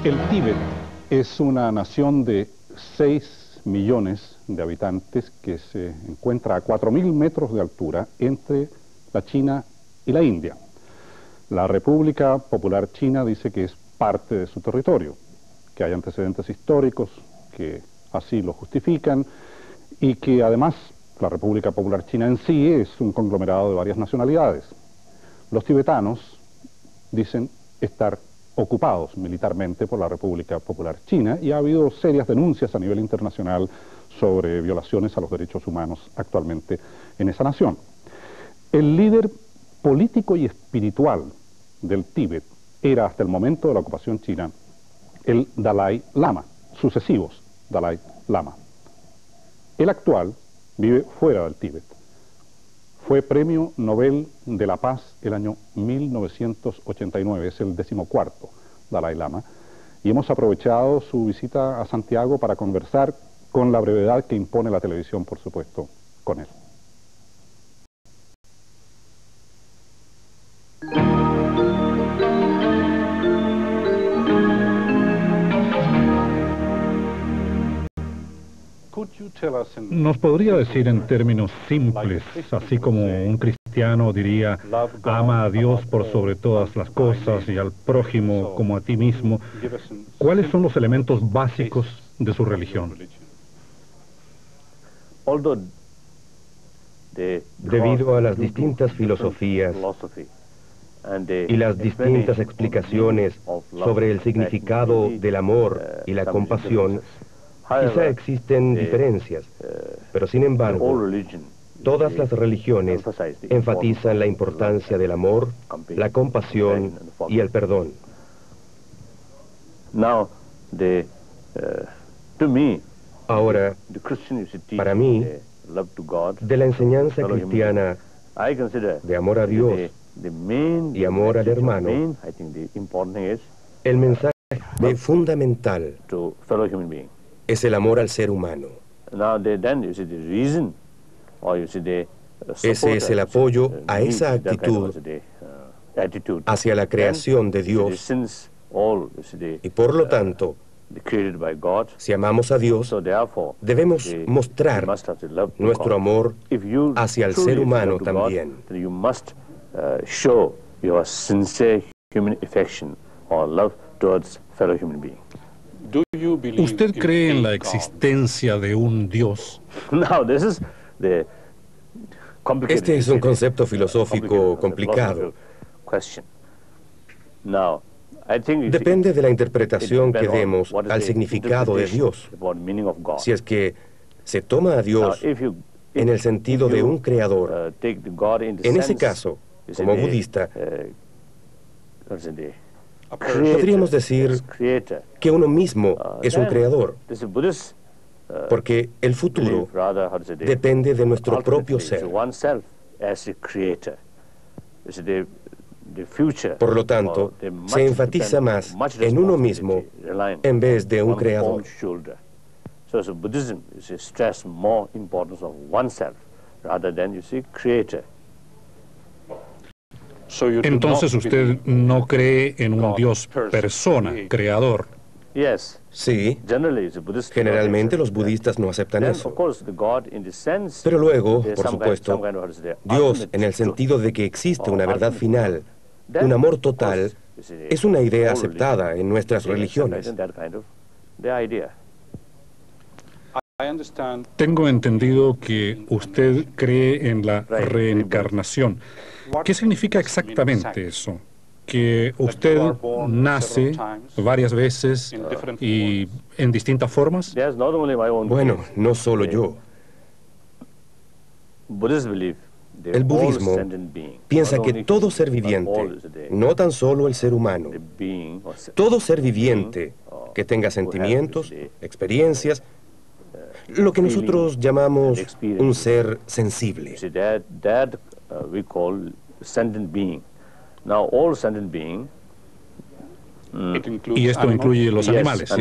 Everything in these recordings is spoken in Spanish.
El Tíbet es una nación de 6 millones de habitantes que se encuentra a 4.000 metros de altura entre la China y la India. La República Popular China dice que es parte de su territorio, que hay antecedentes históricos que así lo justifican y que además la República Popular China en sí es un conglomerado de varias nacionalidades. Los tibetanos dicen estar ocupados militarmente por la República Popular China y ha habido serias denuncias a nivel internacional sobre violaciones a los derechos humanos actualmente en esa nación. El líder político y espiritual del Tíbet era hasta el momento de la ocupación china el Dalai Lama, sucesivos Dalai Lama. El actual vive fuera del Tíbet. Fue Premio Nobel de la Paz el año 1989, es el 14º Dalai Lama, y hemos aprovechado su visita a Santiago para conversar con la brevedad que impone la televisión, por supuesto, con él. ¿Nos podría decir en términos simples, así como un cristiano diría, ama a Dios por sobre todas las cosas y al prójimo como a ti mismo, cuáles son los elementos básicos de su religión? Debido a las distintas filosofías y las distintas explicaciones sobre el significado del amor y la compasión, quizá existen diferencias, pero sin embargo, todas las religiones enfatizan la importancia del amor, la compasión y el perdón. Ahora, para mí, de la enseñanza cristiana de amor a Dios y amor al hermano, el mensaje fundamental es el amor al ser humano. Ese es el apoyo a esa actitud hacia la creación de Dios y por lo tanto, si amamos a Dios, debemos mostrar nuestro amor hacia el ser humano también. ¿Usted cree en la existencia de un Dios? Este es un concepto filosófico complicado. Depende de la interpretación que demos al significado de Dios. Si es que se toma a Dios en el sentido de un creador, en ese caso, como budista, podríamos decir que uno mismo es un creador, porque el futuro depende de nuestro propio ser. Por lo tanto, se enfatiza más en uno mismo en vez de un creador. Entonces usted no cree en un Dios persona, creador. Sí, generalmente los budistas no aceptan eso. Pero luego, por supuesto, Dios, en el sentido de que existe una verdad final, un amor total, es una idea aceptada en nuestras religiones. Tengo entendido que usted cree en la reencarnación. ¿Qué significa exactamente eso? ¿Que usted nace varias veces y en distintas formas? Bueno, no solo yo. El budismo piensa que todo ser viviente, no tan solo el ser humano, todo ser viviente que tenga sentimientos, experiencias, lo que nosotros llamamos un ser sensible. Y esto incluye los animales.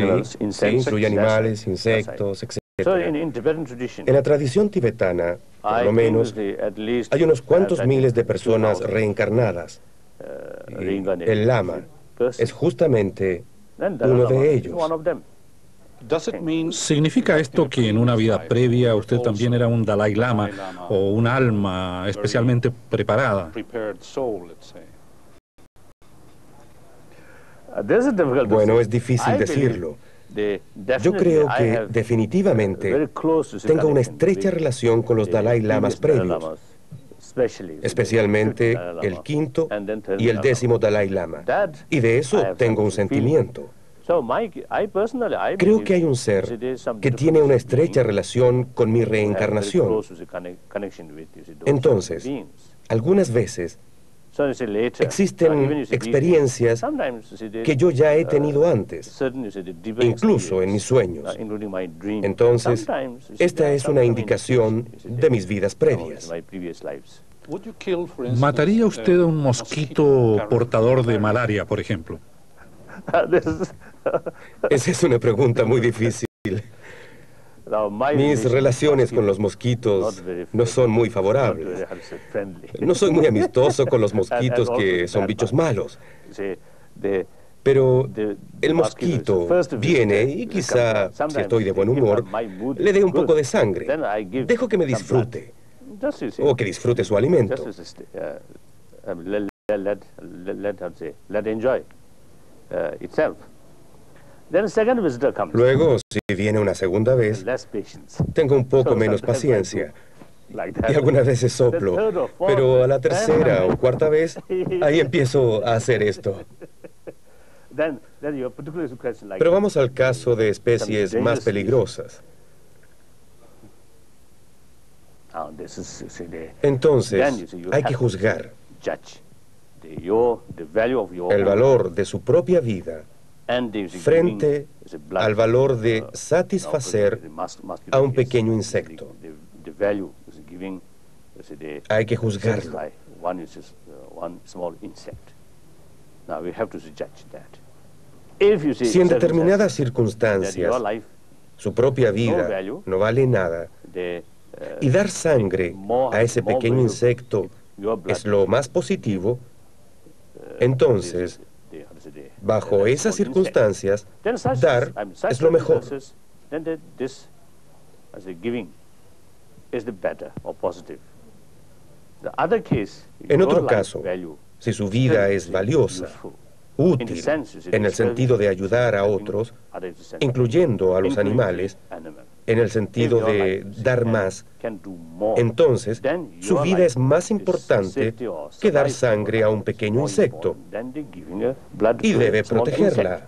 Sí, incluye animales, insectos, etc. En la tradición tibetana, por lo menos, hay unos cuantos miles de personas reencarnadas. Y el lama, es justamente uno de ellos. ¿Significa esto que en una vida previa usted también era un Dalai Lama o un alma especialmente preparada? Bueno, es difícil decirlo. Yo creo que definitivamente tengo una estrecha relación con los Dalai Lamas previos, especialmente el quinto y el 10º Dalai Lama. Y de eso tengo un sentimiento. Creo que hay un ser que tiene una estrecha relación con mi reencarnación. Entonces, algunas veces existen experiencias que yo ya he tenido antes, incluso en mis sueños. Entonces, esta es una indicación de mis vidas previas. ¿Mataría usted a un mosquito portador de malaria, por ejemplo? Esa es una pregunta muy difícil. Mis relaciones con los mosquitos no son muy favorables. No soy muy amistoso con los mosquitos, que son bichos malos. Pero el mosquito viene y quizá, si estoy de buen humor, le dé un poco de sangre. Dejo que me disfrute, o que disfrute su alimento. Luego, si viene una segunda vez, tengo un poco menos paciencia. Y algunas veces soplo, pero a la tercera o cuarta vez, ahí empiezo a hacer esto. Pero vamos al caso de especies más peligrosas. Entonces, hay que juzgar el valor de su propia vida frente al valor de satisfacer a un pequeño insecto. Hay que juzgarlo. Si en determinadas circunstancias su propia vida no vale nada y dar sangre a ese pequeño insecto es lo más positivo, entonces, bajo esas circunstancias, dar es lo mejor. En otro caso, si su vida es valiosa, útil, en el sentido de ayudar a otros, incluyendo a los animales, en el sentido de dar más, entonces su vida es más importante que dar sangre a un pequeño insecto y debe protegerla.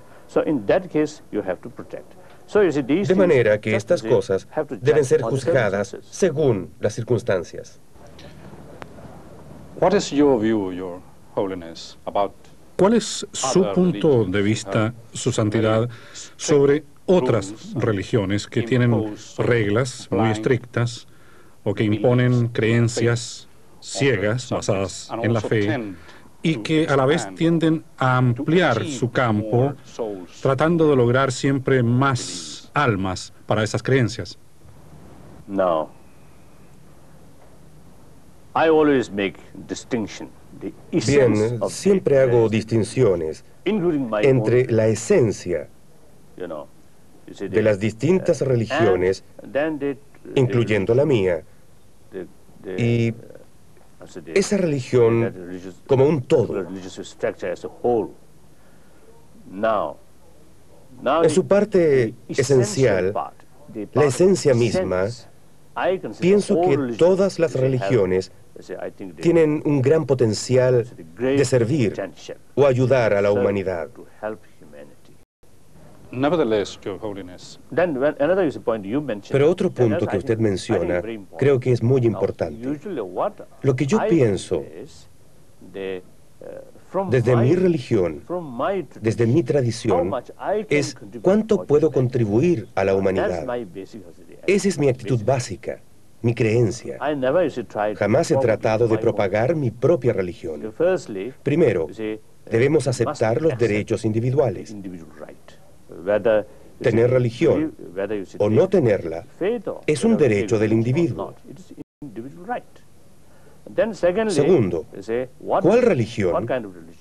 De manera que estas cosas deben ser juzgadas según las circunstancias. ¿Cuál es su punto de vista, su santidad, sobre otras religiones que tienen reglas muy estrictas o que imponen creencias ciegas basadas en la fe y que a la vez tienden a ampliar su campo tratando de lograr siempre más almas para esas creencias? No. I always make distinction. Bien, siempre hago distinciones entre la esencia de las distintas religiones, incluyendo la mía, y esa religión como un todo. En su parte esencial, la esencia misma, pienso que todas las religiones tienen un gran potencial de servir o ayudar a la humanidad. Pero otro punto que usted menciona creo que es muy importante. Lo que yo pienso desde mi religión, desde mi tradición, es cuánto puedo contribuir a la humanidad. Esa es mi actitud básica, mi creencia. Jamás he tratado de propagar mi propia religión. Primero, debemos aceptar los derechos individuales. Tener religión o no tenerla es un derecho del individuo. Segundo, ¿cuál religión?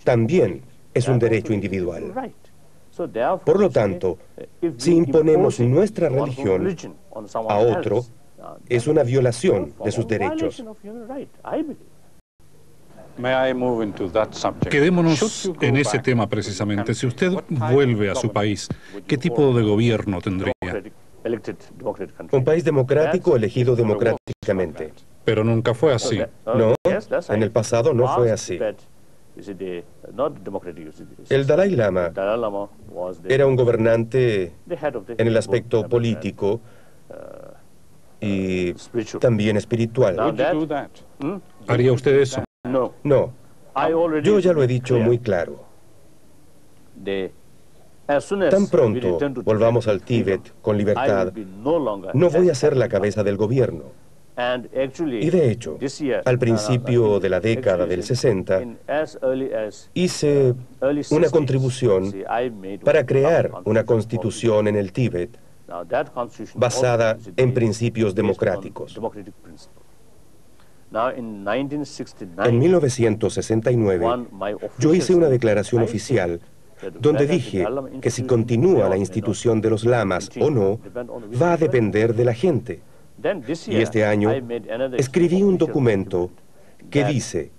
También es un derecho individual. Por lo tanto, si imponemos nuestra religión a otro, es una violación de sus derechos. Quedémonos en ese tema precisamente. Si usted vuelve a su país, ¿qué tipo de gobierno tendría? Un país democrático elegido democráticamente. Pero nunca fue así. No, en el pasado no fue así. El Dalai Lama era un gobernante en el aspecto político y también espiritual. ¿Haría usted eso? No, yo ya lo he dicho muy claro. Tan pronto volvamos al Tíbet con libertad, no voy a ser la cabeza del gobierno. Y de hecho, al principio de la década del 60, hice una contribución para crear una constitución en el Tíbet basada en principios democráticos. En 1969, yo hice una declaración oficial donde dije que si continúa la institución de los lamas o no, va a depender de la gente. Y este año escribí un documento que dice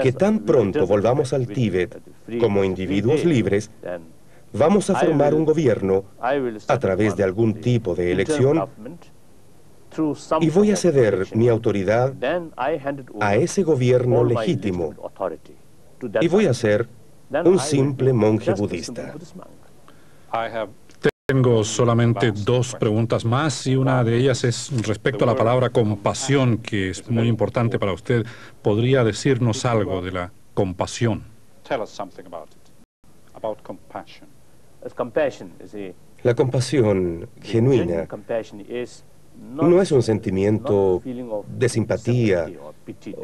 que tan pronto volvamos al Tíbet como individuos libres, vamos a formar un gobierno a través de algún tipo de elección y voy a ceder mi autoridad a ese gobierno legítimo y voy a ser un simple monje budista. Tengo solamente dos preguntas más y una de ellas es respecto a la palabra compasión, que es muy importante para usted. ¿Podría decirnos algo de la compasión? La compasión genuina no es un sentimiento de simpatía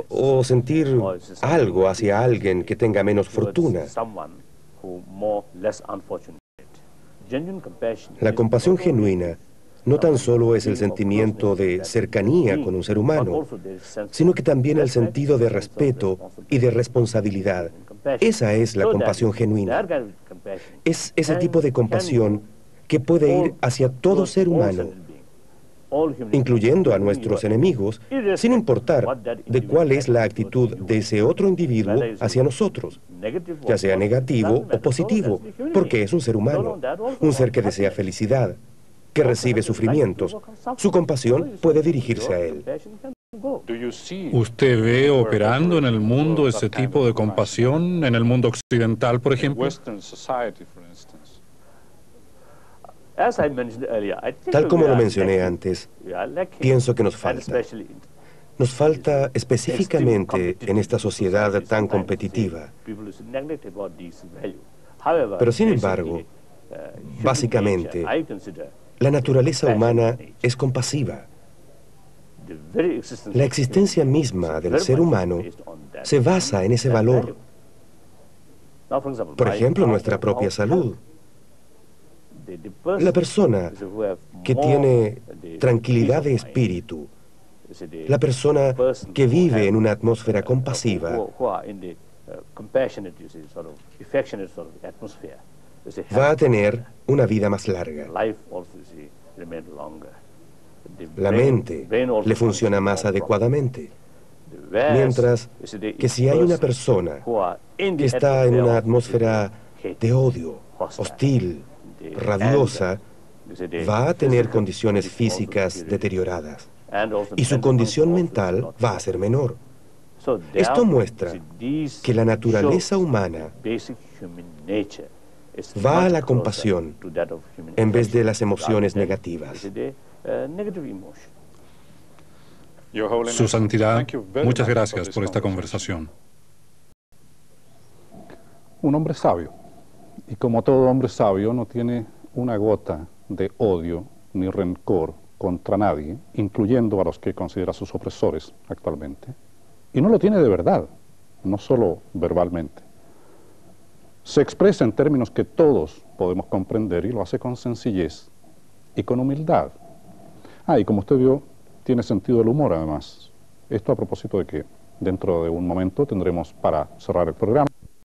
o sentir algo hacia alguien que tenga menos fortuna. La compasión genuina no tan solo es el sentimiento de cercanía con un ser humano, sino que también el sentido de respeto y de responsabilidad. Esa es la compasión genuina. Es ese tipo de compasión que puede ir hacia todo ser humano, incluyendo a nuestros enemigos, sin importar de cuál es la actitud de ese otro individuo hacia nosotros, ya sea negativo o positivo, porque es un ser humano, un ser que desea felicidad, que recibe sufrimientos. Su compasión puede dirigirse a él. ¿Usted ve operando en el mundo ese tipo de compasión, en el mundo occidental, por ejemplo? Tal como lo mencioné antes, pienso que nos falta. Nos falta específicamente en esta sociedad tan competitiva. Pero sin embargo, básicamente, la naturaleza humana es compasiva. La existencia misma del ser humano se basa en ese valor. Por ejemplo, nuestra propia salud. La persona que tiene tranquilidad de espíritu, la persona que vive en una atmósfera compasiva, va a tener una vida más larga. La mente le funciona más adecuadamente. Mientras que si hay una persona que está en una atmósfera de odio, hostil, rabiosa, va a tener condiciones físicas deterioradas y su condición mental va a ser menor. Esto muestra que la naturaleza humana va a la compasión en vez de las emociones negativas. Su Santidad, muchas gracias por esta conversación. Un hombre sabio, y como todo hombre sabio, no tiene una gota de odio ni rencor contra nadie, incluyendo a los que considera sus opresores actualmente. Y no lo tiene de verdad, no solo verbalmente. Se expresa en términos que todos podemos comprender y lo hace con sencillez y con humildad. Y como usted vio, tiene sentido del humor además. Esto a propósito de que dentro de un momento tendremos para cerrar el programa